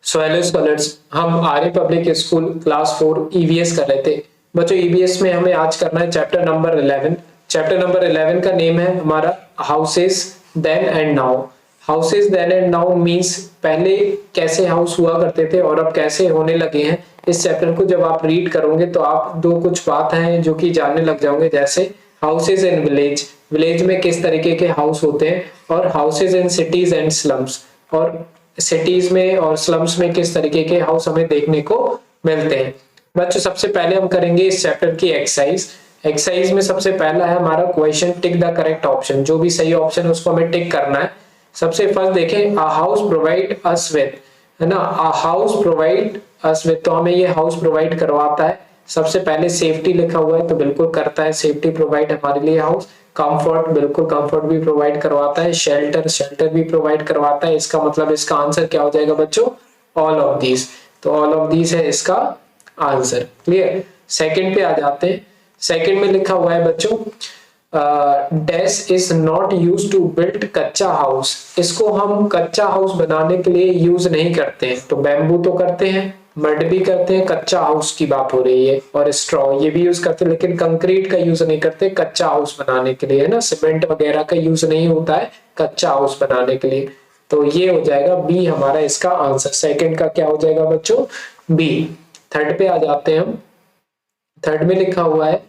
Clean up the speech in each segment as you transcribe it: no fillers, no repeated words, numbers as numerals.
So hello scholars, हम आर्य public school class 4 EVS कर रहे थे। बच्चों ईवीएस में हमें आज करना है चैप्टर नंबर 11। चैप्टर नंबर 11 का नेम है हमारा houses then and now. Houses then and now means पहले कैसे हाउस हुआ करते थे और अब कैसे होने लगे हैं। इस चैप्टर को जब आप रीड करोगे तो आप दो कुछ बात हैं जो कि जानने लग जाओगे, जैसे हाउसेज इन विलेज, विलेज में किस तरीके के हाउस होते हैं, और houses in cities and slums, और सिटीज में और स्लम्स में किस तरीके के हाउस हमें देखने को मिलते हैं। बच्चों सबसे पहले हम करेंगे इस चैप्टर की एक्सरसाइज। एक्सरसाइज में सबसे पहला है हमारा question tick the correct option. जो भी सही ऑप्शन है उसको हमें टिक करना है। सबसे फर्स्ट देखें, a house provide us with, है ना, a house provide us with, तो हमें ये हाउस प्रोवाइड करवाता है। सबसे पहले सेफ्टी लिखा हुआ है तो बिल्कुल करता है, सेफ्टी प्रोवाइड हमारे लिए हाउस। कंफर्ट, बिल्कुल कंफर्ट भी प्रोवाइड करवाता है। शेल्टर, शेल्टर भी प्रोवाइड करवाता है। इसका मतलब इसका आंसर क्या हो जाएगा बच्चों? All of these. तो ऑल ऑफ दीज है इसका आंसर। क्लियर। सेकंड पे आ जाते हैं। सेकंड में लिखा हुआ है बच्चों, dash is not use to build kutcha house. इसको हम कच्चा हाउस बनाने के लिए यूज नहीं करते हैं। तो बैम्बू तो करते हैं, मड भी करते हैं, कच्चा हाउस की बात हो रही है, और स्ट्रॉ ये भी यूज करते हैं, लेकिन कंक्रीट का यूज नहीं करते कच्चा हाउस बनाने के लिए, है ना। सीमेंट वगैरह का यूज नहीं होता है कच्चा हाउस बनाने के लिए। तो ये हो जाएगा बी हमारा इसका आंसर। सेकंड का क्या हो जाएगा बच्चों? बी। थर्ड पे आ जाते हैं हम। थर्ड में लिखा हुआ है,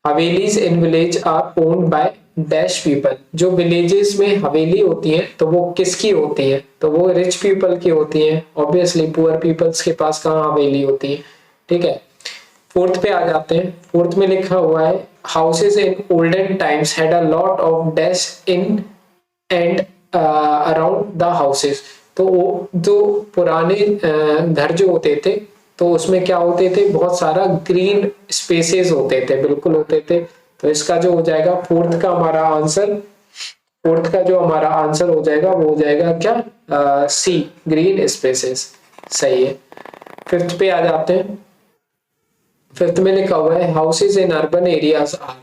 havelis in village are owned by dash people. जो विलेजेस में हवेली होती है तो वो किसकी होती है? तो वो रिच पीपल की होती है। ऑब्वियसली पुअर पीपल्स के पास कहाँ हवेली होती है। ठीक है। फोर्थ पे आ जाते हैं। फोर्थ में लिखा हुआ है, houses in olden times had a lot of dash in and around the houses. तो वो जो पुराने घर जो होते थे तो उसमें क्या होते थे? बहुत सारा ग्रीन स्पेसेस होते थे, बिल्कुल होते थे। तो इसका जो हो जाएगा फोर्थ का हमारा आंसर, फोर्थ का जो हमारा आंसर हो जाएगा वो हो जाएगा क्या? सी, ग्रीन स्पेसेस। सही है। फिफ्थ पे आ जाते हैं। फिफ्थ में लिखा हुआ है, houses in urban areas are.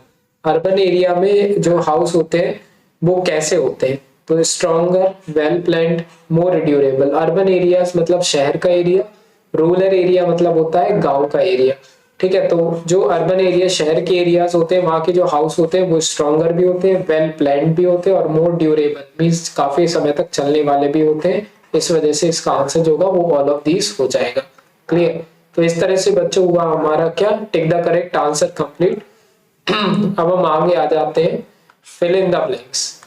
Urban area में जो हाउस होते हैं वो कैसे होते हैं? तो स्ट्रॉन्गर, वेल प्लान्ड, मोर ड्यूरेबल। अर्बन एरियाज मतलब शहर का एरिया, रूरल एरिया मतलब होता है गांव का एरिया। ठीक है। तो जो अर्बन एरिया शहर के एरियाज होते हैं वहां के जो हाउस होते हैं वो स्ट्रॉन्गर भी होते हैं, वेल प्लान्ड भी होते हैं, और मोर ड्यूरेबल मीन्स काफी समय तक चलने वाले भी होते हैं। इस वजह से इसका आंसर जो होगा वो ऑल ऑफ दीज हो जाएगा। क्लियर। तो इस तरह से बच्चों हुआ हमारा क्या? Tick the correct answer complete. अब हम आगे आ जाते हैं, fill in the blanks.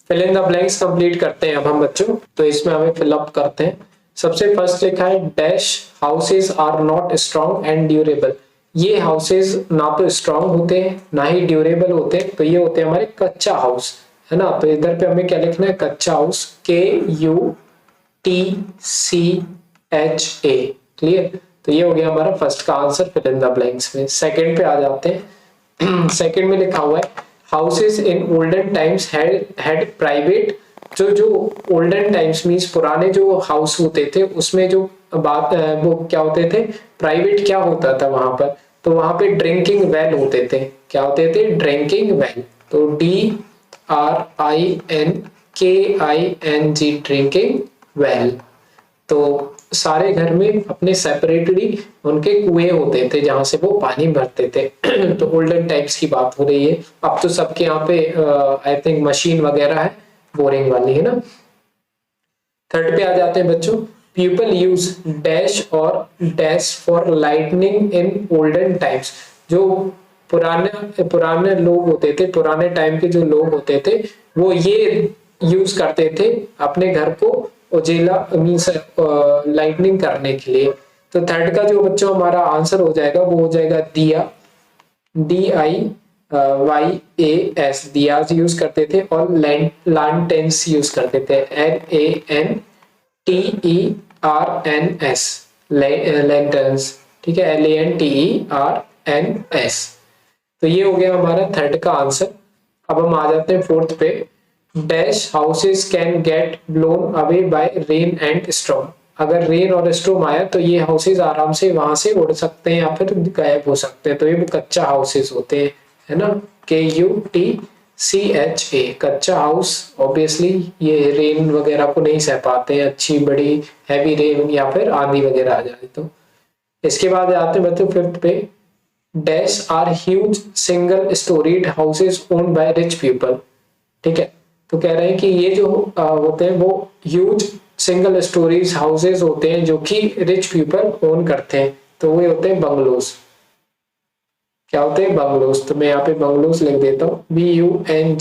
Fill in the blanks complete करते हैं अब हम बच्चों। तो इसमें हमें फिल अप करते हैं। सबसे फर्स्ट लिखा है, dash houses are not strong and durable. ये हाउसेस ना तो स्ट्रॉन्ग होते हैं ना ही ड्यूरेबल होते हैं, तो ये होते हैं हमारे कच्चा हाउस, है ना। तो इधर पे हमें क्या लिखना है? कच्चा हाउस, KUTCHA। क्लियर। तो ये हो गया हमारा फर्स्ट का answer fill in the blanks में। सेकंड पे आ जाते हैं। सेकंड में लिखा हुआ है, houses in olden times had private. जो ओल्डन टाइम्स मींस पुराने जो हाउस होते थे उसमें जो बात वो क्या होते थे? प्राइवेट क्या होता था वहां पर? तो वहां पे ड्रिंकिंग वेल होते थे। क्या होते थे? Drinking well. तो DRINKING, ड्रिंकिंग वेल। तो सारे घर में अपने सेपरेटली उनके कुएं होते थे जहां से वो पानी भरते थे। तो ओल्डन टाइम्स की बात हो रही है। अब तो सबके यहाँ पे आई थिंक मशीन वगैरह है, बोरिंग वाली, है ना। थर्ड पे आ जाते हैं बच्चों, पीपल यूज डैश और dash for lightning in olden times. जो पुराने पुराने लोग होते थे, पुराने टाइम के जो लोग होते थे वो ये यूज करते थे अपने घर को उजेला मीन्स लाइटनिंग करने के लिए। तो थर्ड का जो बच्चों हमारा आंसर हो जाएगा वो हो जाएगा दिया, DIYAS, दियाज यूज करते थे, और लैंटेन्स यूज करते थे, LANTERNS, लैंटर्न्स। ठीक है, LANTERNS। तो ये हो गया हमारा थर्ड का आंसर। अब हम आ जाते हैं फोर्थ पे, dash houses can get blown away by rain and storm. अगर रेन और स्टॉर्म आया तो ये हाउसेस आराम से वहां से उड़ सकते हैं या फिर गायब हो सकते हैं। तो ये कच्चा हाउसेस होते हैं, है ना। KUTCHA। CHA कच्चा हाउस, ऑब्वियसली ये रेन वगैरह को नहीं सह पाते हैं, अच्छी बड़ी हैवी रेन या फिर आंधी वगैरह आ जाए तो। इसके बाद आते हैं बच्चों फिफ्थ पे, dash are huge single storied houses owned by rich people. ठीक है, तो कह रहे हैं कि ये जो होते हैं वो ह्यूज सिंगल स्टोरीज हाउसेस होते हैं जो कि रिच पीपल ओन करते हैं, तो वो होते हैं बंगलोज। क्या होते हैं? बंगलोज। तो मैं यहाँ पे बंगलोज लिख देता हूँ, BUNGLOW।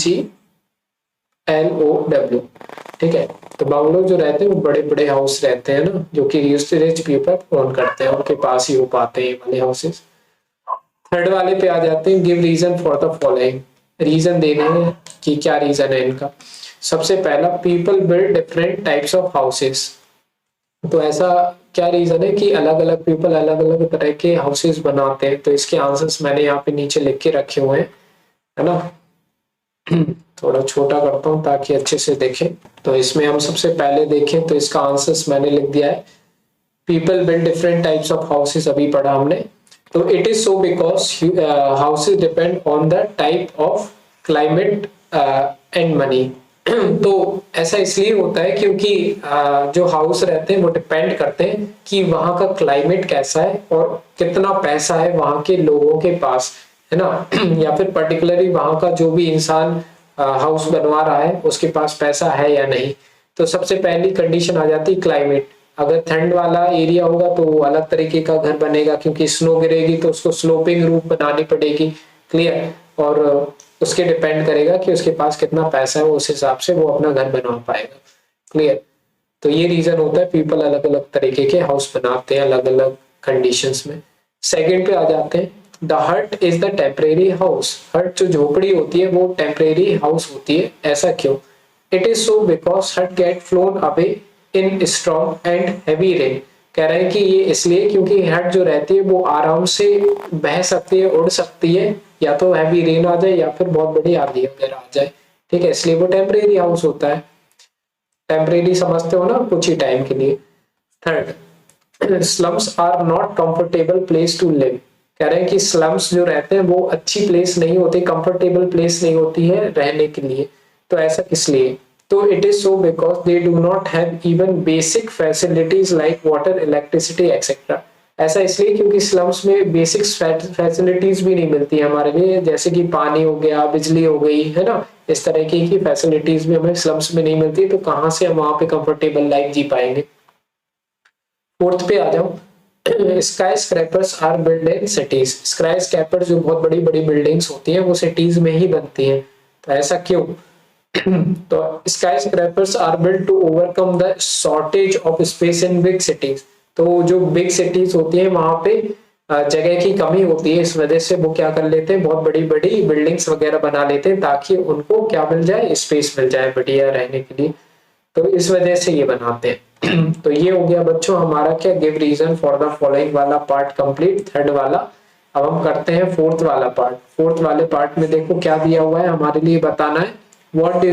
ठीक है, तो बंगलो जो रहते हैं वो बड़े बड़े हाउस रहते हैं ना, जो कि रिच पीपल ओन करते हैं, उनके पास ही हो पाते हैं वाले हाउसेस। थर्ड वाले पे आ जाते हैं, give reason for the following. Reason देने हैं कि क्या रीजन है इनका। सबसे पहला, people build different types of houses. तो ऐसा क्या रीजन है कि अलग अलग पीपल अलग अलग तरह के हाउसेस बनाते हैं। तो इसके आंसर्स मैंने यहाँ पे नीचे लिख के रखे हुए हैं, है ना। थोड़ा छोटा करता हूँ ताकि अच्छे से देखें। तो इसमें हम सबसे पहले देखें तो इसका आंसर्स मैंने लिख दिया है, people build different types of houses, अभी पढ़ा हमने। तो it is so because houses depend on the type of climate and money. तो ऐसा इसलिए होता है क्योंकि जो हाउस रहते हैं वो डिपेंड करते हैं कि वहां का क्लाइमेट कैसा है और कितना पैसा है वहां के लोगों के पास, है ना। या फिर पर्टिकुलरली वहां का जो भी इंसान हाउस बनवा रहा है उसके पास पैसा है या नहीं। तो सबसे पहली कंडीशन आ जाती है क्लाइमेट। अगर ठंड वाला एरिया होगा तो वो अलग तरीके का घर बनेगा, क्योंकि स्नो गिरेगी तो उसको स्लोपिंग रूफ बनानी पड़ेगी। क्लियर? और उसके डिपेंड करेगा कि उसके पास कितना पैसा है, उस हिसाब से वो अपना घर बनवा पाएगा। क्लियर? तो ये रीजन होता है, पीपल अलग अलग तरीके के हाउस बनाते हैं अलग अलग कंडीशंस में। सेकंड पे आ जाते हैं, द हट इज द टेम्परेरी हाउस। हट जो झोपड़ी होती है वो टेम्परेरी हाउस होती है। ऐसा क्यों? It is so because hut get flown away in strong and heavy rain. कह रहे हैं कि ये इसलिए क्योंकि हट जो रहती है वो आराम से बह सकती है, उड़ सकती है, या तो हैवी रेन आ जाए या फिर बहुत बड़ी आंधी वगैरह आ जाए। ठीक है, इसलिए वो टेम्परेरी हाउस होता है। टेम्परेरी समझते हो ना, कुछ ही टाइम के लिए। Third, slums are not comfortable place to live. कह रहे हैं कि स्लम्स जो रहते हैं वो अच्छी प्लेस नहीं होती, कंफर्टेबल प्लेस नहीं होती है रहने के लिए। तो ऐसा किस लिए? तो it is so because they do not have even basic facilities like water, electricity etcetera. ऐसा इसलिए क्योंकि स्लम्स में बेसिक फैसिलिटीज भी नहीं मिलती है हमारे लिए, जैसे कि पानी हो गया, बिजली हो गई, है ना। इस तरह की फैसिलिटीज भी हमें स्लम्स में नहीं मिलती, तो कहाँ से हम वहां पे कंफर्टेबल लाइफ जी पाएंगे। फोर्थ पे आ जाओ, skyscrapers are build in cities. Skyscraper जो बहुत बड़ी बड़ी बिल्डिंग्स होती हैं वो सिटीज में ही बनती हैं। तो ऐसा क्यों? तो skyscrapers are build to overcome the shortage of space in big cities. तो जो बिग सिटीज होती है वहां पे जगह की कमी होती है, इस वजह से वो क्या कर लेते हैं, बहुत बड़ी बड़ी बिल्डिंग्स वगैरह बना लेते हैं ताकि उनको क्या मिल जाए, स्पेस मिल जाए बढ़िया रहने के लिए। तो इस वजह से ये बनाते हैं। तो ये हो गया बच्चों हमारा क्या, give reason for the following वाला पार्ट कंप्लीट, थर्ड वाला। अब हम करते हैं फोर्थ वाला पार्ट। फोर्थ वाले पार्ट में देखो क्या दिया हुआ है, हमारे लिए बताना है what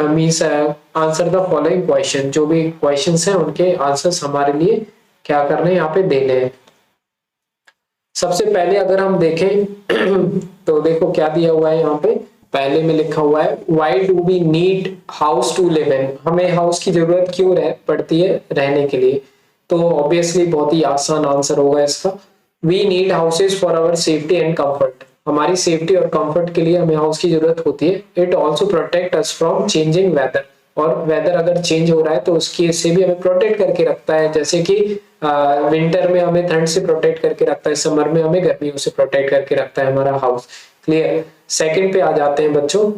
means answer the following question. जो भी क्वेश्चंस हैं उनके आंसर्स हमारे लिए क्या करने हैं, यहाँ पे देने हैं। सबसे पहले अगर हम देखें तो देखो क्या दिया हुआ है यहाँ पे, पहले में लिखा हुआ है, why do we need house to live in. हमें हाउस की जरूरत क्यों पड़ती है रहने के लिए? तो ऑब्वियसली बहुत ही आसान आंसर होगा इसका, we need houses for our safety and comfort. हमारी सेफ्टी और कंफर्ट के लिए हमें हाउस की जरूरत होती है। It also protect us from changing weather. और वेदर अगर चेंज हो रहा है तो उसकी से भी हमें प्रोटेक्ट करके रखता है, जैसे कि विंटर में हमें ठंड से प्रोटेक्ट करके रखता है, समर में हमें गर्मियों से प्रोटेक्ट करके रखता है हमारा हाउस। क्लियर? सेकंड पे आ जाते हैं बच्चों।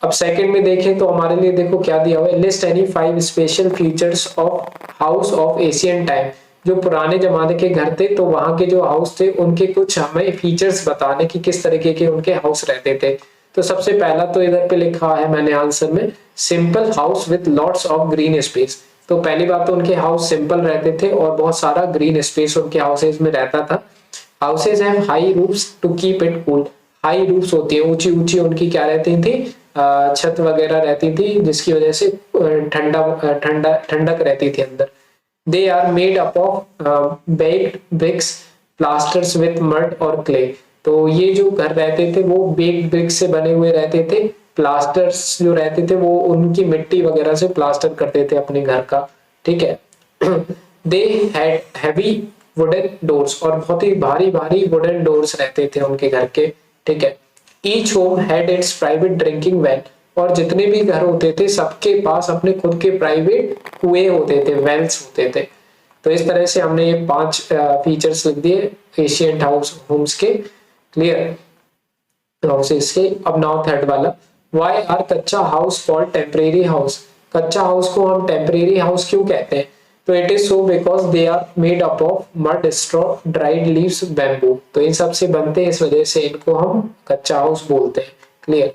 अब सेकंड में देखें तो हमारे लिए देखो क्या दिया हुआ है, list any 5 special features of house of Asian time. जो पुराने जमाने के घर थे तो वहां के जो हाउस थे उनके कुछ हमें फीचर्स बताने की, किस तरीके के उनके हाउस रहते थे। तो सबसे पहला तो इधर पे लिखा है मैंने आंसर में, simple house with lots of green space. तो पहली बात तो उनके हाउस सिंपल रहते थे और बहुत सारा ग्रीन स्पेस उनके हाउसेज में रहता था। Houses have high roofs to keep it cool. High roofs होती है, ऊंची ऊंची उनकी क्या रहती थी, छत वगैरह रहती थी, जिसकी वजह से ठंडक रहती थी अंदर। They are made up of baked bricks plasters with mud और क्ले। तो ये जो घर रहते थे वो बेक्ड ब्रिक्स से बने हुए रहते थे, प्लास्टर्स जो रहते थे वो उनकी मिट्टी वगैरह से प्लास्टर करते थे अपने घर का, ठीक है। They had heavy wooden doors, और बहुत ही भारी भारी वुडन डोर्स रहते थे उनके घर के, ठीक है। Each home had it's private drinking well, और जितने भी घर होते थे सबके पास अपने खुद के प्राइवेट कुएं होते थे, वेल्स होते थे। तो इस तरह से हमने ये 5 फीचर्स लिख दिए एशियंट हाउस होम्स के, क्लियर हाउसेस के। अब नाउ थर्ड वाला, why are kutcha house called temporary house, कच्चा हाउस को हम टेम्परेरी हाउस क्यों कहते हैं? तो it is so because they are made up of mud, straw, dried leaves, bamboo. तो इन सब से बनते हैं, इस वजह से इनको हम कच्चा हाउस बोलते हैं, clear.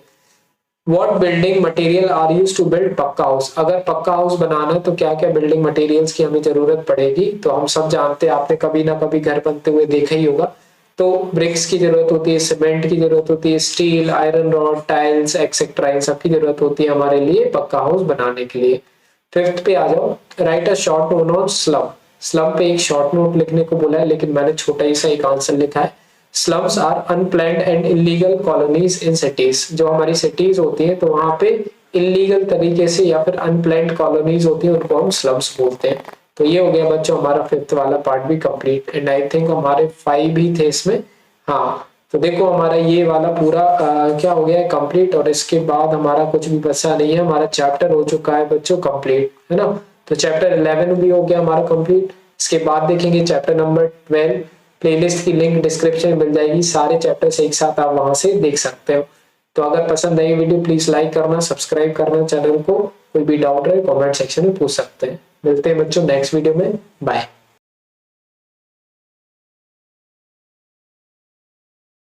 What building material are use to build pucca house, अगर पक्का हाउस बनाना तो क्या क्या बिल्डिंग मटेरियल्स की हमें जरूरत पड़ेगी? तो हम सब जानते हैं, आपने कभी ना कभी घर बनते हुए देखा ही होगा। तो ब्रिक्स की जरूरत होती है, सीमेंट की जरूरत होती है, steel, iron rod, tiles etcetera, इन सब की जरूरत होती है हमारे लिए पक्का हाउस बनाने के लिए। फिफ्थ पे आ जाओ, right a short note on slum. Slum पे एक शॉर्ट नोट लिखने को बोला है, लेकिन मैंने छोटा ही सा एक आंसर लिखा है। Slums are unplanned and illegal colonies in cities, जो हमारी सिटीज होती हैं तो वहां पे इलीगल तरीके से या फिर अनप्लैन्ड कॉलोनीज होती हैं, उनको हम स्लम्स बोलते हैं। तो ये हो गया बच्चों हमारा फिफ्थ वाला पार्ट भी कंप्लीट, एंड आई थिंक हमारे 5 भी थे इसमें। हाँ, तो देखो हमारा ये वाला पूरा क्या हो गया है कंप्लीट, और इसके बाद हमारा कुछ भी बचा नहीं है, हमारा चैप्टर हो चुका है बच्चों कंप्लीट, है ना। तो चैप्टर 11 भी हो गया हमारा कंप्लीट। इसके बाद देखेंगे चैप्टर नंबर 12, प्लेलिस्ट की लिंक डिस्क्रिप्शन में मिल जाएगी, सारे चैप्टर्स एक साथ आप वहां से देख सकते हो। तो अगर पसंद आई वीडियो प्लीज लाइक करना, सब्सक्राइब करना चैनल को, कोई भी डाउट रहे कमेंट सेक्शन में पूछ सकते हैं। मिलते हैं बच्चों नेक्स्ट वीडियो में, बाय।